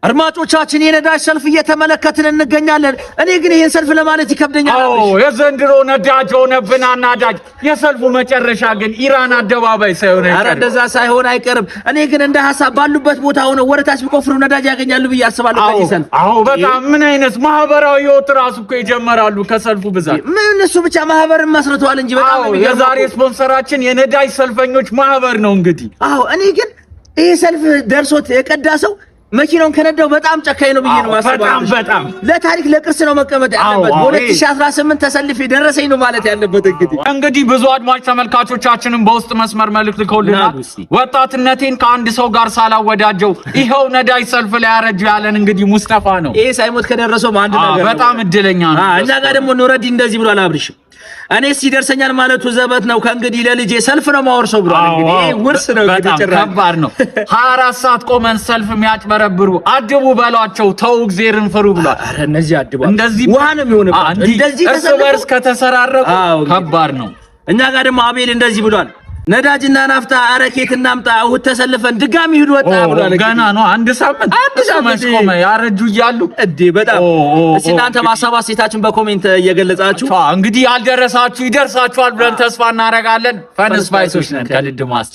አድማጮቻችን የነዳጅ ሰልፍ እየተመለከትን እንገኛለን። እኔ ግን ይሄን ሰልፍ ለማለት ይከብደኛል። የዘንድሮ ነዳጅ ሆነብን አናዳጅ። የሰልፉ መጨረሻ ግን ኢራን አደባባይ ሳይሆን አይቀርም። ኧረ እንደዛ ሳይሆን አይቀርም። እኔ ግን እንደ ሐሳብ ባሉበት ቦታ ሆነው ወረታች ቢቆፍሩ ነዳጅ ያገኛሉ ብዬ አስባለሁ። ከዚህ ሰልፍ በጣም ምን አይነት ማህበራዊ ህይወት ራሱ እኮ ይጀምራሉ ከሰልፉ ብዛት። ምን እሱ ብቻ ማህበርን መስርተዋል እንጂ በጣም የዛሬ ስፖንሰራችን የነዳጅ ሰልፈኞች ማህበር ነው እንግዲህ። እኔ ግን ይሄ ሰልፍ ደርሶት የቀዳ ሰው መኪናውን ከነዳው በጣም ጨካኝ ነው ብዬ ነው ማስባው። በጣም ለታሪክ ለቅርስ ነው መቀመጥ ያለበት። 2018 ተሰልፌ ደረሰኝ ነው ማለት ያለበት። እንግዲህ ብዙ አድማጭ ተመልካቾቻችንን በውስጥ መስመር መልእክት ልከውልናል። ወጣትነቴን ከአንድ ሰው ጋር ሳላወዳጀው ይሄው ነዳጅ ሰልፍ ላይ ያረጀው ያለን እንግዲህ ሙስጠፋ ነው። ይሄ ሳይሞት ከደረሰው አንድ ነገር በጣም እድለኛ ነው። እኛ ጋር ደግሞ ኑረዲ እንደዚህ ብሏል። አብርሽ እኔ ሲደርሰኛል ማለቱ ዘበት ነው። ከእንግዲህ ለልጄ ሰልፍ ነው ማወርሰው ብሏል። እንግዲህ ይሄ ውርስ ነው። በጣም ከባድ ነው። 24 ሰዓት ቆመን ሰልፍ የሚያጭበረብሩ አድቡ በሏቸው፣ ተው እግዚአብሔርን ፍሩ ብሏል። ኧረ እነዚህ አድቡ እንደዚህ ውሃ ነው የሚሆንባቸው። እንደዚህ እርስ በርስ ከተሰራረቁ ከባድ ነው። እኛ ጋር ደግሞ አቤል እንደዚህ ብሏል። ነዳጅና ናፍታ አረኬት እናምጣ እሁድ ተሰልፈን ድጋሚ ሂድ ወጣ ብሏል። ገና ነው አንድ ሳምንት ቆመ ያረጁ እያሉ በጣም እስቲ እናንተ ማሳባስ ሴታችን በኮሜንት እየገለጻችሁ እንግዲህ ያልደረሳችሁ ይደርሳችኋል ብለን ተስፋ እናደርጋለን። ፈን ስፓይሶች ነን ከልድ ማስተር